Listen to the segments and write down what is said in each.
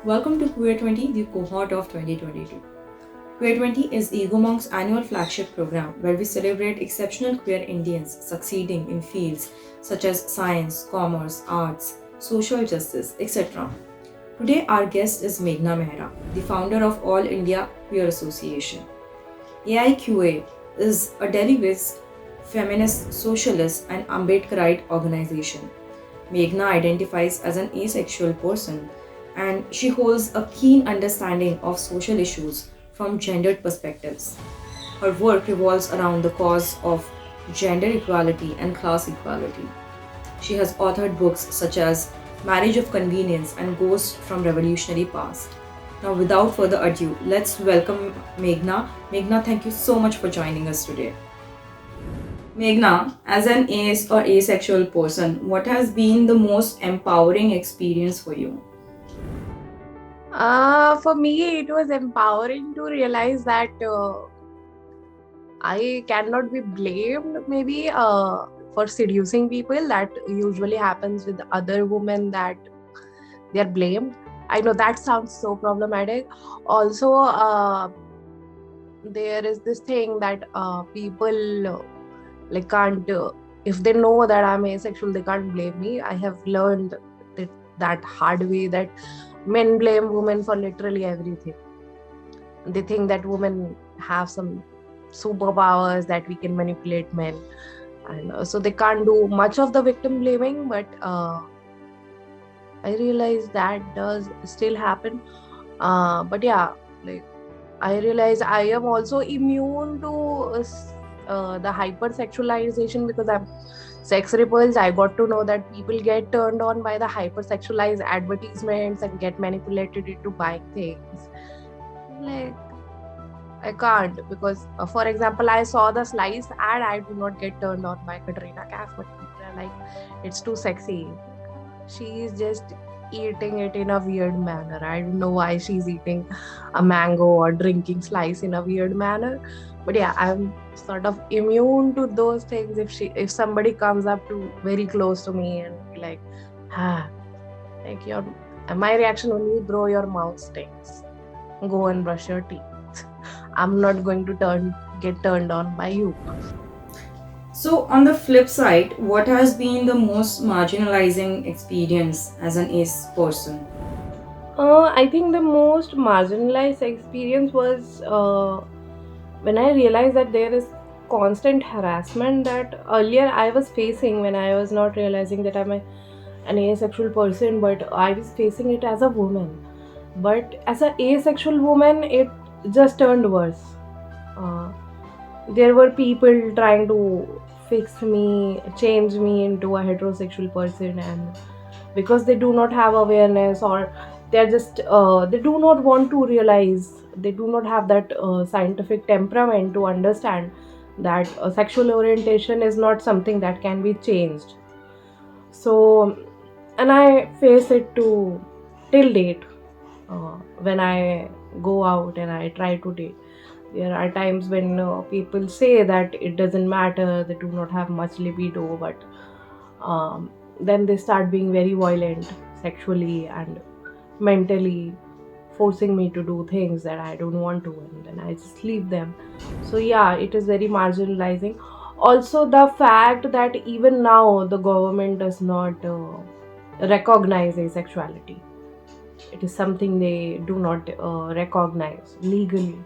Welcome to QueerTWENTY, the cohort of 2022. QueerTWENTY is egomonk's annual flagship program where we celebrate exceptional queer Indians succeeding in fields such as science, commerce, arts, social justice, etc. Today, our guest is Meghna Mehra, the founder of All India Queer Association. AIQA is a Delhi-based feminist, socialist, and Ambedkarite organization. Meghna identifies as an asexual person and she holds a keen understanding of social issues from gendered perspectives. Her work revolves around the cause of gender equality and class equality. She has authored books such as Marriage of Convenience and Ghost from Revolutionary Past. Now, without further ado, let's welcome Meghna. Meghna, thank you so much for joining us today. Meghna, as an ace or asexual person, what has been the most empowering experience for you? For me, it was empowering to realize that I cannot be blamed maybe for seducing people. That usually happens with other women, that they are blamed. I know that sounds so problematic. Also, there is this thing that people can't, if they know that I'm asexual, they can't blame me. I have learned that hard way, that men blame women for literally everything. They think that women have some superpowers, that we can manipulate men, and so they can't do much of the victim blaming. But I realize that does still happen. But yeah, like, I realize I am also immune to the hypersexualization, because I'm sex repulsed. I got to know that people get turned on by the hypersexualized advertisements and get manipulated into buying things. Like, I can't, because, for example, I saw the slice ad. I do not get turned on by Katrina Kaif, but people are like, it's too sexy. She is just eating it in a weird manner. I don't know why she's eating a mango or drinking slice in a weird manner. But yeah, I'm sort of immune to those things. If somebody comes up to very close to me and be like, like your, and my reaction only, bro, your mouth stinks. Go and brush your teeth. I'm not going to get turned on by you. So, on the flip side, what has been the most marginalizing experience as an ace person? I think the most marginalized experience was when I realized that there is constant harassment that earlier I was facing, when I was not realizing that an asexual person, but I was facing it as a woman. But as an asexual woman, it just turned worse. Uh, there were people trying to fix me, change me into a heterosexual person, and because they do not have awareness, or they're just they do not want to realize, they do not have that scientific temperament to understand that sexual orientation is not something that can be changed. So, and I face it to till date. When I go out and I try to date, there are times when people say that it doesn't matter, they do not have much libido, but then they start being very violent sexually and mentally, forcing me to do things that I don't want to, and then I just leave them. So yeah, it is very marginalizing. Also, the fact that even now the government does not recognize asexuality. It is something they do not recognize legally.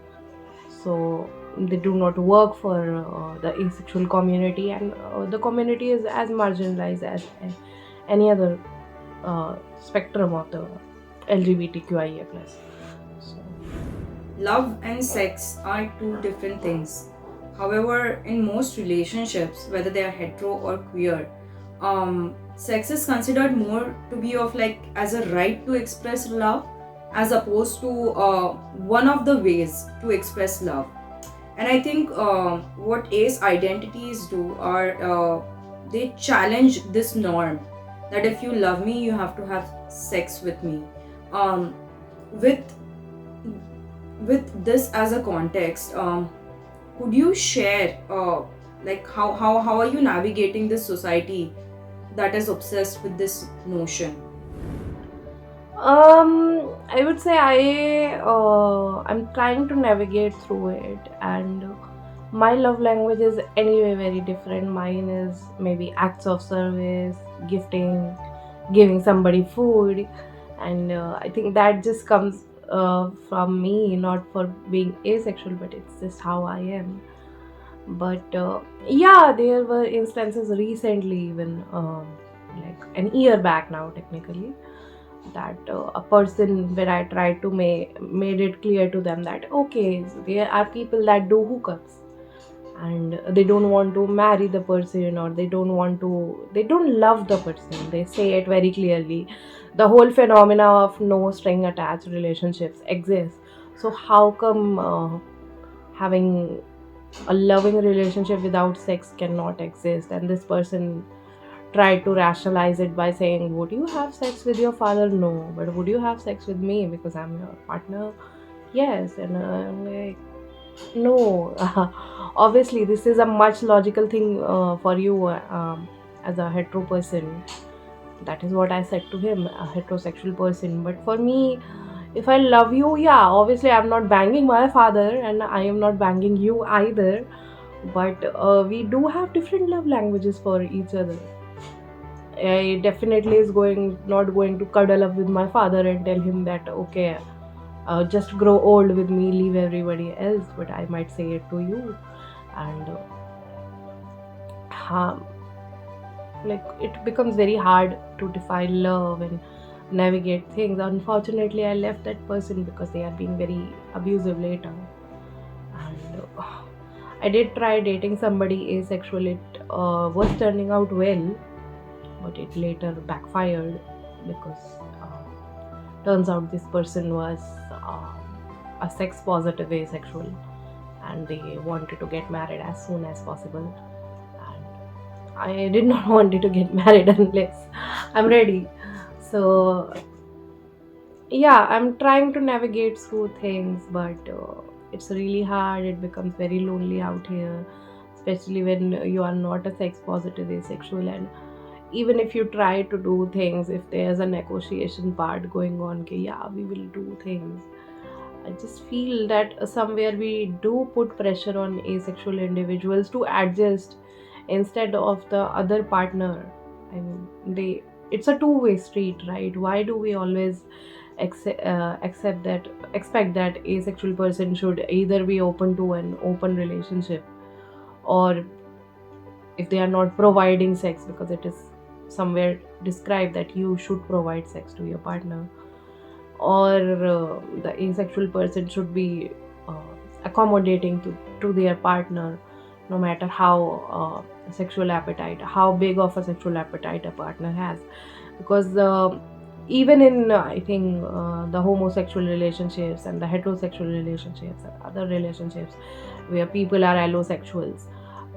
So they do not work for the asexual community, and the community is as marginalized as any other spectrum of the LGBTQIA+. So, Love and sex are two different things. However, in most relationships, whether they are hetero or queer, sex is considered more to be of like as a right to express love, as opposed to one of the ways to express love. And I think what ace identities do are they challenge this norm that if you love me, you have to have sex with me. Um, with this as a context, could you share like how are you navigating this society that is obsessed with this notion? I would say I'm trying to navigate through it, and my love language is anyway very different. Mine is maybe acts of service, gifting, giving somebody food, and I think that just comes from me, not for being asexual, but it's just how I am. But yeah, there were instances recently, even like an year back now, technically, that a person where I tried to made it clear to them that okay, so there are people that do hookups and they don't want to marry the person, or they don't love the person. They say it very clearly. The whole phenomena of no string attached relationships exists. So how come having a loving relationship without sex cannot exist? And this person tried to rationalize it by saying, would you have sex with your father? No. But would you have sex with me because I'm your partner? Yes. And I'm like, no. Obviously, this is a much logical thing for you as a hetero person. That is what I said to him, a heterosexual person. But for me, if I love you, yeah, obviously I'm not banging my father and I am not banging you either. But we do have different love languages for each other. I definitely is going not going to cuddle up with my father and tell him that okay, just grow old with me, leave everybody else. But I might say it to you, and um, like it becomes very hard to define love and navigate things. Unfortunately, I left that person because they are being very abusive later, and I did try dating somebody asexual. It was turning out well, but it later backfired because turns out this person was a sex positive asexual, and they wanted to get married as soon as possible, and I did not want to get married unless I'm ready. So yeah, I'm trying to navigate through things, but it's really hard. It becomes very lonely out here, especially when you are not a sex positive asexual. And even if you try to do things, if there's a negotiation part going on, okay, yeah, we will do things, I just feel that somewhere we do put pressure on asexual individuals to adjust instead of the other partner. I mean, it's a two-way street, right? Why do we always accept that expect that asexual person should either be open to an open relationship, or if they are not providing sex, because it is somewhere described that you should provide sex to your partner, or the asexual person should be accommodating to their partner, no matter sexual appetite how big of a sexual appetite a partner has. Because even in I think the homosexual relationships and the heterosexual relationships and other relationships where people are allosexuals,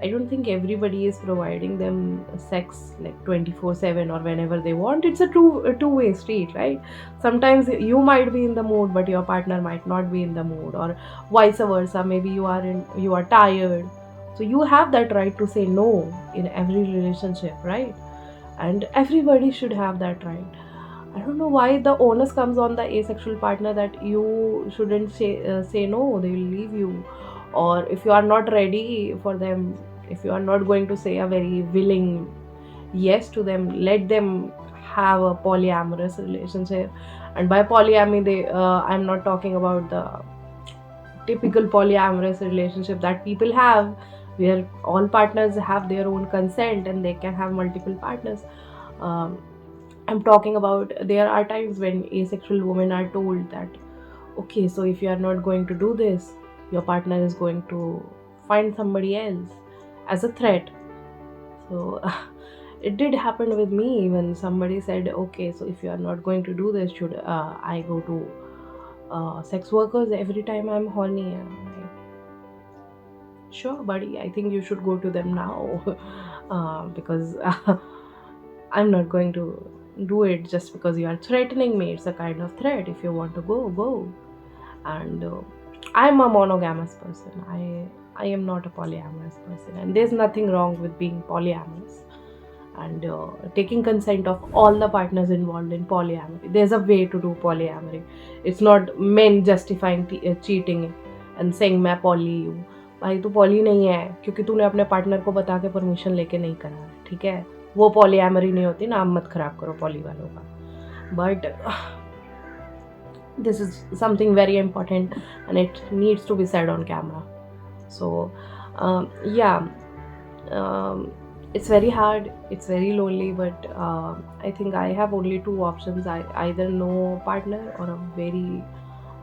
I don't think everybody is providing them sex like 24/7 or whenever they want. It's a two-way street, right? Sometimes you might be in the mood, but your partner might not be in the mood, or vice versa. Maybe you are tired, so you have that right to say no in every relationship, right? And everybody should have that right. I don't know why the onus comes on the asexual partner that you shouldn't say no, they will leave you. Or if you are not ready for them, if you are not going to say a very willing yes to them, let them have a polyamorous relationship. And by polyamory, I'm not talking about the typical polyamorous relationship that people have, where all partners have their own consent and they can have multiple partners. um, I'm talking about there are times when asexual women are told that okay, so if you are not going to do this, your partner is going to find somebody else, as a threat. So it did happen with me when somebody said okay, so if you are not going to do this, should I go to sex workers every time I'm horny? I'm like, sure buddy, I think you should go to them now. Because I'm not going to do it just because you are threatening me. It's a kind of threat. If you want to go, go. And I'm a monogamous person. I am not a polyamorous person, and there's nothing wrong with being polyamorous. and taking consent of all the partners involved in polyamory. There's a way to do polyamory. It's not men justifying cheating and saying मैं poly हूँ. भाई तू poly नहीं है क्योंकि तूने अपने partner को बता के परमिशन लेके नहीं करा है, ठीक है? वो polyamory नहीं होती, नाम मत खराब करो poly वालों का. But this is something very important and it needs to be said on camera. So yeah, it's very hard, it's very lonely, but I think I have only two options. I either know a partner or a very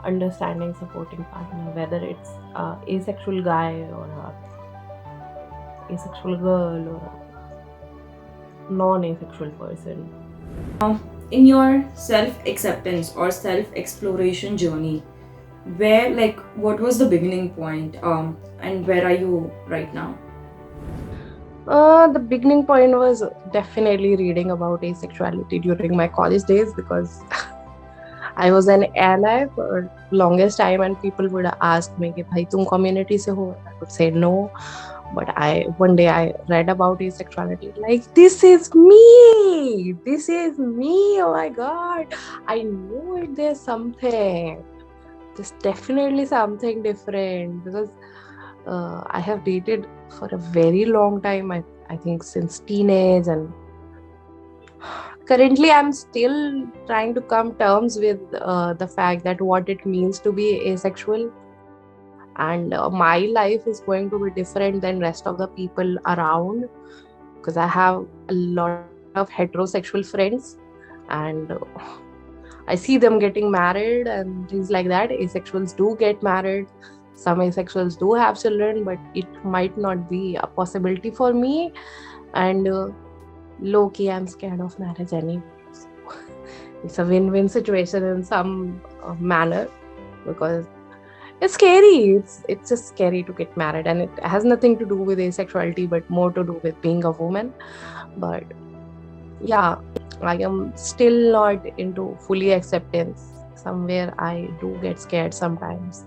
understanding, supporting partner, whether it's a asexual guy or a asexual girl or a non-asexual person. In your self-acceptance or self-exploration journey, what was the beginning point, and where are you right now? The beginning point was definitely reading about asexuality during my college days, because I was an ally for longest time and people would ask me कि भाई तुम community से हो? I would say no. But one day I read about asexuality, like this is me, oh my god, I knew it, there's something, there's definitely something different, because I have dated for a very long time, I think since teenage, and currently I'm still trying to come terms with the fact that what it means to be asexual, and my life is going to be different than rest of the people around, because I have a lot of heterosexual friends and I see them getting married and things like that. Asexuals do get married, some asexuals do have children, but it might not be a possibility for me, and low-key I'm scared of marriage anyway. So it's a win-win situation in some manner, because it's scary. It's just scary to get married, and it has nothing to do with asexuality, but more to do with being a woman. But yeah, I am still not into fully acceptance. Somewhere I do get scared sometimes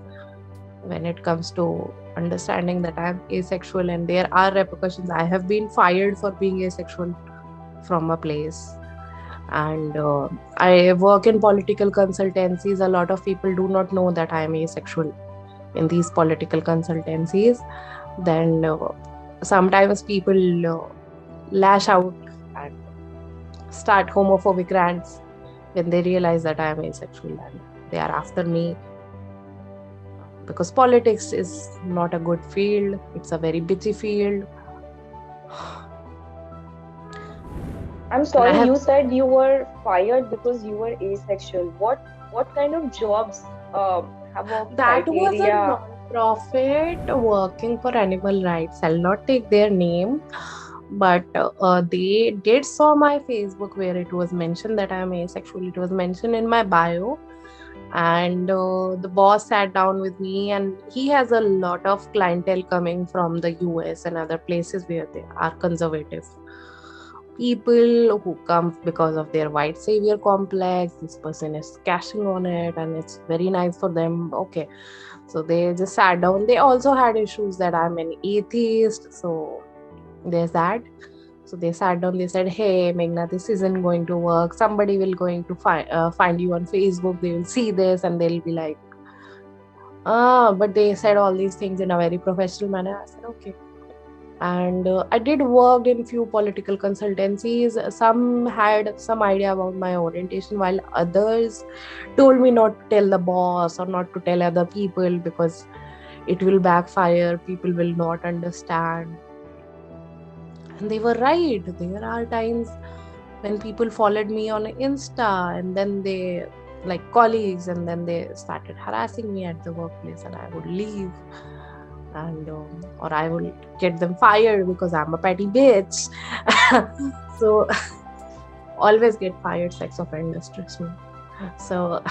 when it comes to understanding that I am asexual and there are repercussions. I have been fired for being asexual from a place, and I work in political consultancies. A lot of people do not know that I am asexual in these political consultancies. Then sometimes people lash out and start homophobic rants when they realize that I am asexual and they are after me, because politics is not a good field. It's a very bitchy field. I'm sorry, you said you were fired because you were asexual. What kind of jobs have a That criteria? was a non-profit working for animal rights. I'll not take their name, but they did saw my Facebook where it was mentioned that I am asexual. It was mentioned in my bio, and the boss sat down with me, and he has a lot of clientele coming from the US and other places where they are conservative people who come because of their white savior complex. This person is cashing on it and it's very nice for them. Okay, so they just sat down. They also had issues that I'm an atheist, so there's that. So they sat down, they said, hey Meghna, this isn't going to work. Somebody will going to find you on Facebook, they will see this and they'll be like, but they said all these things in a very professional manner. I said okay. And I did work in few political consultancies. Some had some idea about my orientation, while others told me not to tell the boss or not to tell other people because it will backfire, people will not understand. And they were right. There are times when people followed me on Insta and then they, like colleagues, and then they started harassing me at the workplace and I would leave. And or I will get them fired because I'm a petty bitch. So always get fired, sex offenders, trust me. So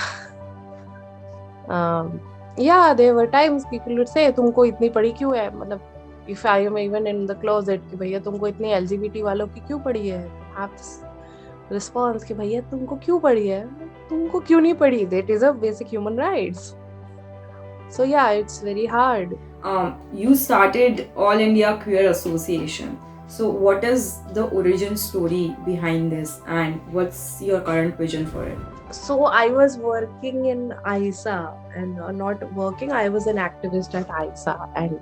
yeah, there were times people would say तुमको इतनी पड़ी क्यों है, मतलब if I am even in the closet कि भैया तुमको इतनी LGBT वालों की क्यों पड़ी है, have this response कि भैया तुमको क्यों पड़ी है, तुमको क्यों नहीं पड़ी, they deserve basic human rights. So yeah, it's very hard. You started All India Queer Association. So, what is the origin story behind this, and what's your current vision for it? So I was working in ISA, and not working, I was an activist at ISA, and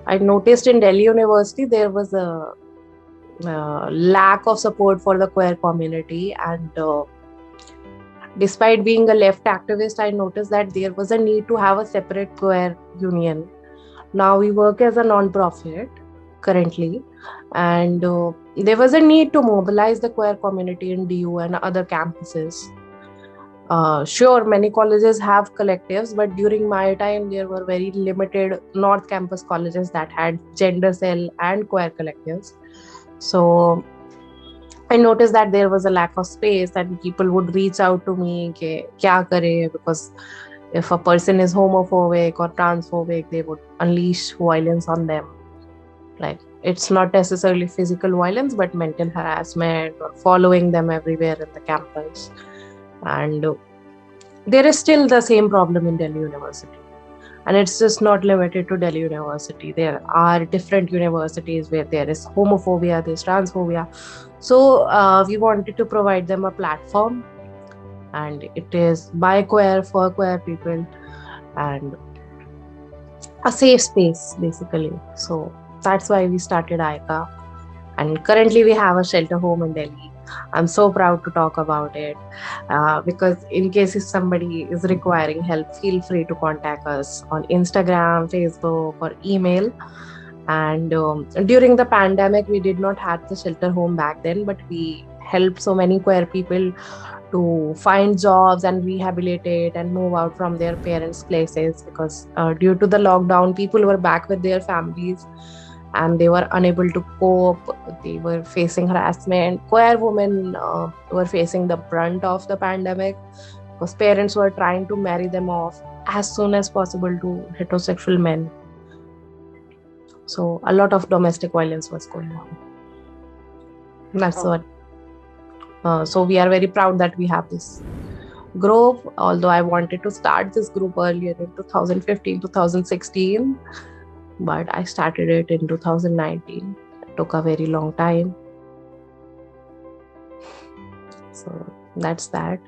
I noticed in Delhi University there was a lack of support for the queer community, and despite being a left activist, I noticed that there was a need to have a separate queer union. Now we work as a non-profit currently, and there was a need to mobilize the queer community in DU and other campuses. Sure, many colleges have collectives, but during my time, there were very limited North Campus colleges that had gender cell and queer collectives. So I noticed that there was a lack of space, and people would reach out to me, ke, kya kare? Because if a person is homophobic or transphobic, they would unleash violence on them. Like, it's not necessarily physical violence, but mental harassment or following them everywhere in the campus. And there is still the same problem in Delhi University. And it's just not limited to Delhi University. There are different universities where there is homophobia, there's transphobia. So we wanted to provide them a platform, and it is by queer, for queer people, and a safe space, basically. So that's why we started ICA. And currently we have a shelter home in Delhi. I'm so proud to talk about it, because in case if somebody is requiring help, feel free to contact us on Instagram, Facebook, or email. And during the pandemic, we did not have the shelter home back then, but we helped so many queer people to find jobs and rehabilitate and move out from their parents' places, because due to the lockdown, people were back with their families and they were unable to cope. They were facing harassment. Queer women were facing the brunt of the pandemic, because parents were trying to marry them off as soon as possible to heterosexual men. So a lot of domestic violence was going on. That's what. So we are very proud that we have this group. Although I wanted to start this group earlier in 2015, 2016, but I started it in 2019. It took a very long time. So that's that.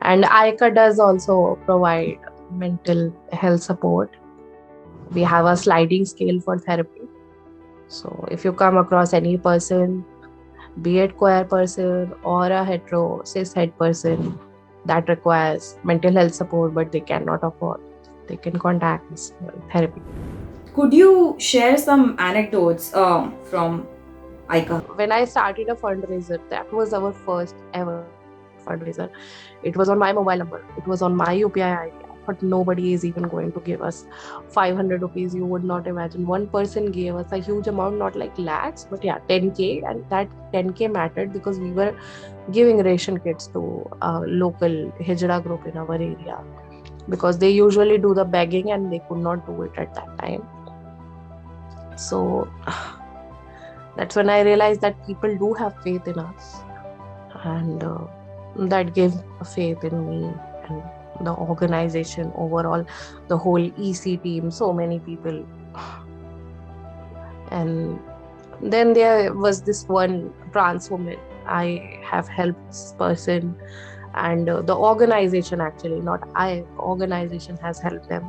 And ICA does also provide mental health support. We have a sliding scale for therapy. So if you come across any person, be it queer person or a hetero cis het person that requires mental health support but they cannot afford, they can contact us for therapy. Could you share some anecdotes from ICA? When I started a fundraiser, that was our first ever fundraiser. It was on my mobile number. It was on my UPI ID. But nobody is even going to give us 500 rupees. You would not imagine. One person gave us a huge amount, not like lakhs, but yeah, 10K. And that 10K mattered because we were giving ration kits to a local Hijra group in our area, because they usually do the begging and they could not do it at that time. So that's when I realized that people do have faith in us, and that gave faith in me and the organization overall, the whole EC team, so many people. And then there was this one trans woman. I have helped this person, and the organization, actually, not I, organization has helped them.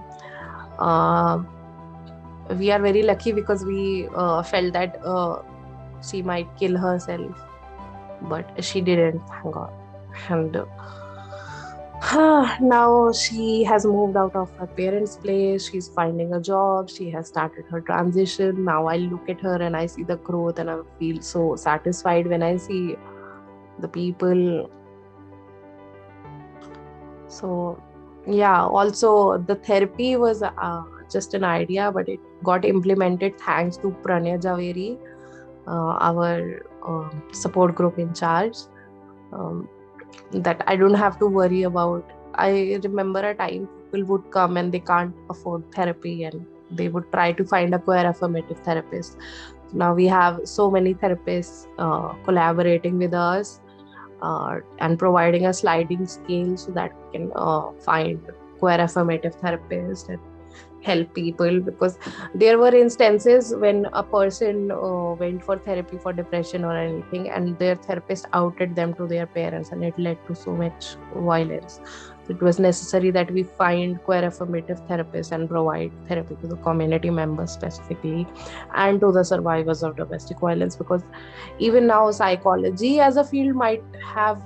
We are very lucky because we felt that she might kill herself, but she didn't, thank God. And now she has moved out of her parents' place. She's finding a job. She has started her transition. Now I look at her and I see the growth, and I feel so satisfied when I see the people. So yeah, also the therapy was just an idea, but it got implemented thanks to Pranay Javeri, our support group in charge. That I don't have to worry about. I remember a time people would come and they can't afford therapy, and they would try to find a queer affirmative therapist. Now we have so many therapists collaborating with us and providing a sliding scale so that we can find queer affirmative therapists. And help people, because there were instances when a person went for therapy for depression or anything, and their therapist outed them to their parents, and it led to so much violence. So it was necessary that we find queer affirmative therapists and provide therapy to the community members specifically, and to the survivors of domestic violence, because even now psychology as a field might have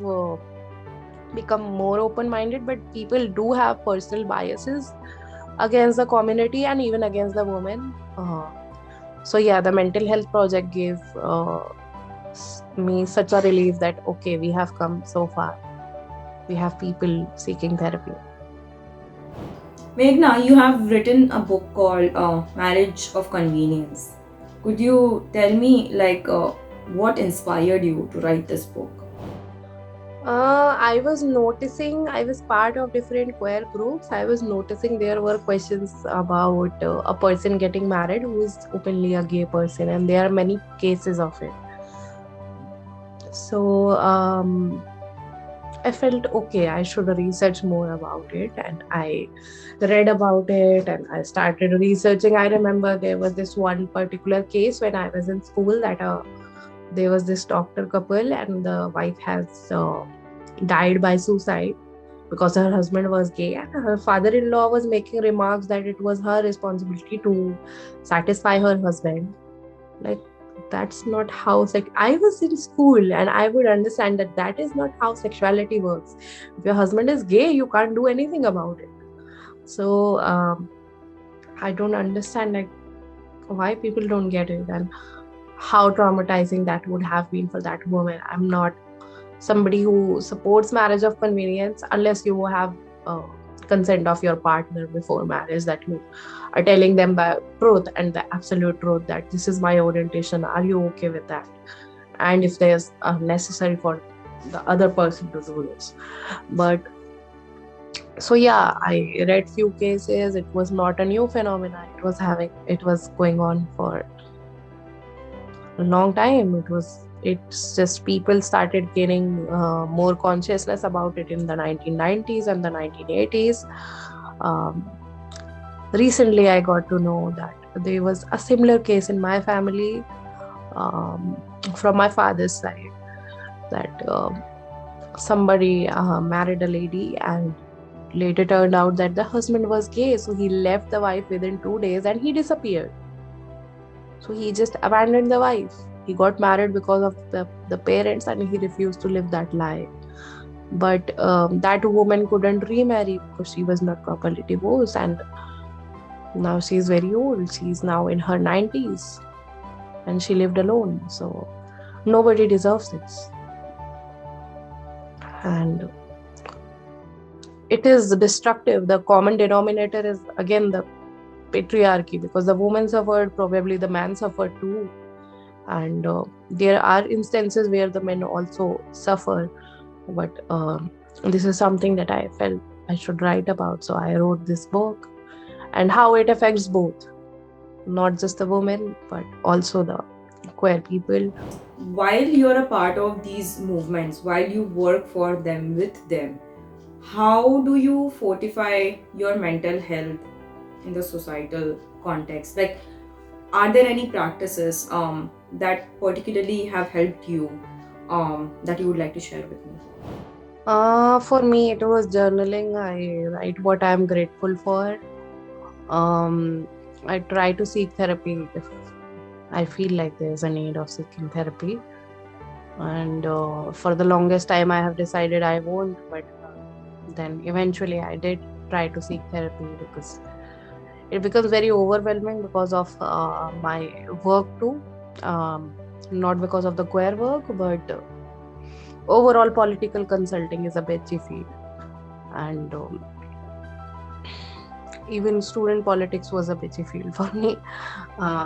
become more open minded, but people do have personal biases against the community and even against the women. So yeah, the mental health project gave me such a relief that okay, we have come so far. We have people seeking therapy. Meghna, you have written a book called Marriage of Convenience. Could you tell me, what inspired you to write this book? I was noticing, I was part of different queer groups. I was noticing there were questions about a person getting married who is openly a gay person, and there are many cases of it. So I felt okay, I should research more about it, and I read about it and I started researching. I remember there was this one particular case when I was in school that there was this doctor couple, and the wife has died by suicide because her husband was gay, and her father-in-law was making remarks that it was her responsibility to satisfy her husband. Like, that's not how I was in school and I would understand that that is not how sexuality works. If your husband is gay, you can't do anything about it. So I don't understand like why people don't get it, and how traumatizing that would have been for that woman. I'm not somebody who supports marriage of convenience unless you have consent of your partner before marriage, that you are telling them the truth and the absolute truth that this is my orientation, are you okay with that, and if there's necessary for the other person to do this. But so yeah, I read few cases. It was not a new phenomenon. It was going on for a long time. It's just people started gaining more consciousness about it in the 1990s and the 1980s. um, Recently I got to know that there was a similar case in my family, um, from my father's side, that somebody married a lady, and later turned out that the husband was gay, so he left the wife within 2 days and he disappeared. So he just abandoned the wife. He got married because of the parents, and he refused to live that life. But that woman couldn't remarry because she was not properly divorced, and now she's very old. She's now in her 90s and she lived alone. So nobody deserves this. And it is destructive. The common denominator is again the patriarchy, because the woman suffered, probably the man suffered too. And there are instances where the men also suffer. But this is something that I felt I should write about. So I wrote this book, and how it affects both, not just the women, but also the queer people. While you're a part of these movements, while you work for them, with them, how do you fortify your mental health in the societal context? Like, are there any practices that particularly have helped you that you would like to share with me? For me, it was journaling. I write what I'm grateful for. I try to seek therapy if I feel like there's a need of seeking therapy. And for the longest time, I have decided I won't, but then eventually I did try to seek therapy, because it becomes very overwhelming because of my work too. Not because of the queer work, but overall political consulting is a bitchy field. And even student politics was a bitchy field for me,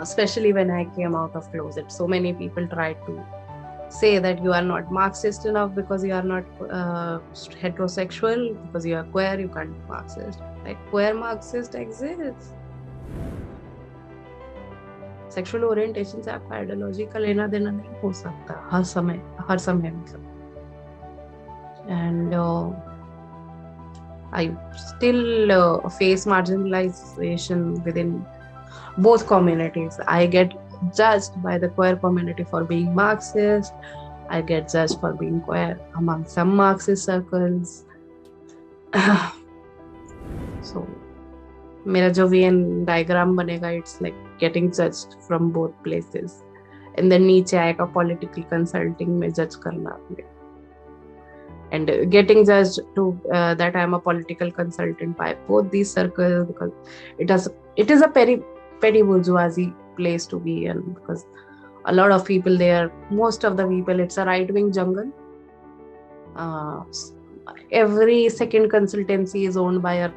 especially when I came out of closet. So many people tried to say that you are not Marxist enough because you are not heterosexual, because you are queer, you can't be Marxist. Like, queer Marxist exists. Sexual orientation से आपका ideology का लेना देना नहीं हो सकता हर समय मतलब. And I still face marginalization within both communities. I get judged by the queer community for being Marxist. I get judged for being queer among some Marxist circles. So मेरा जो वेन डायग्राम बनेगा it's like getting judged from both places and then नीचे आएगा political consulting में जज करना and getting judged to that I am a political consultant by both these circles because it is a petty bourgeoisie place to be in because a lot of people there, most of the people, it's a right wing jungle. Every second consultancy is owned by a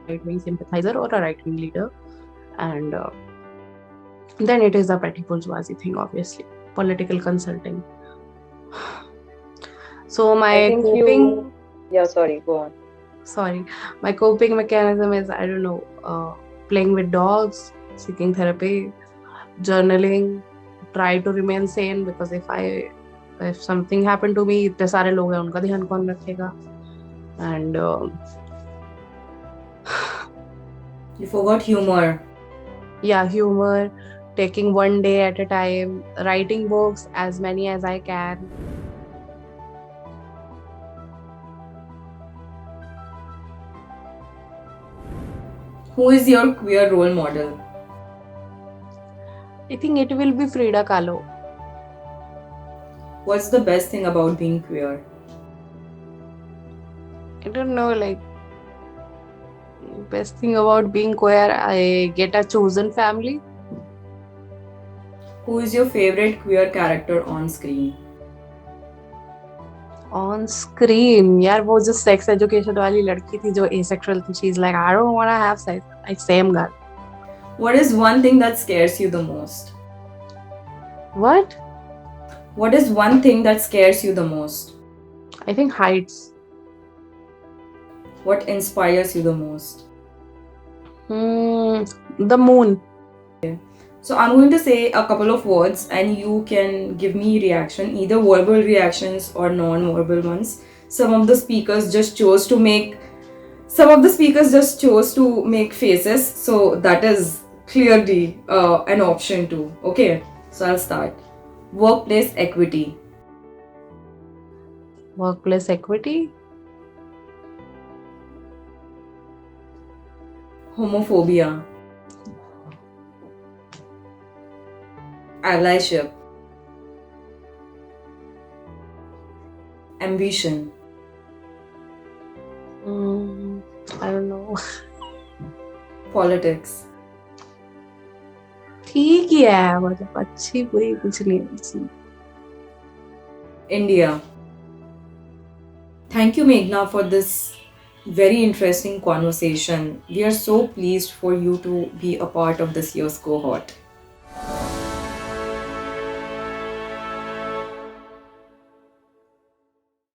right wing sympathizer or a right wing leader, and then it is a petty bourgeoisie thing, obviously, political consulting. So my coping go on. Sorry, my coping mechanism is, I don't know, playing with dogs, seeking therapy, journaling, try to remain sane because if something happened to me, इतने सारे लोग हैं, उनका ध्यान कौन रखेगा? And you forgot humor. Yeah, humor, taking one day at a time, writing books, as many as I can. Who is your queer role model? I think it will be Frida Kahlo. What's the best thing about being queer? I don't know, like, best thing about being queer, I get a chosen family. Who is your favorite queer character on screen? On screen, यार वो जो sex education वाली लड़की थी जो asexual थी, she's like, I don't want to have sex. Like, same girl. What is one thing that scares you the most? What? What is one thing that scares you the most? I think heights. What inspires you the most? The moon. So I'm going to say a couple of words and you can give me reaction, either verbal reactions or non-verbal ones. Some of the speakers just chose to make faces, so that is clearly an option too. Okay, so I'll start. Workplace equity. Workplace equity. Homophobia. Allyship. Ambition. I don't know. Politics. ठीक ही है, मतलब अच्छी बुरी कुछ नहीं. India. Thank you, Meghna, for this very interesting conversation. We are so pleased for you to be a part of this year's cohort.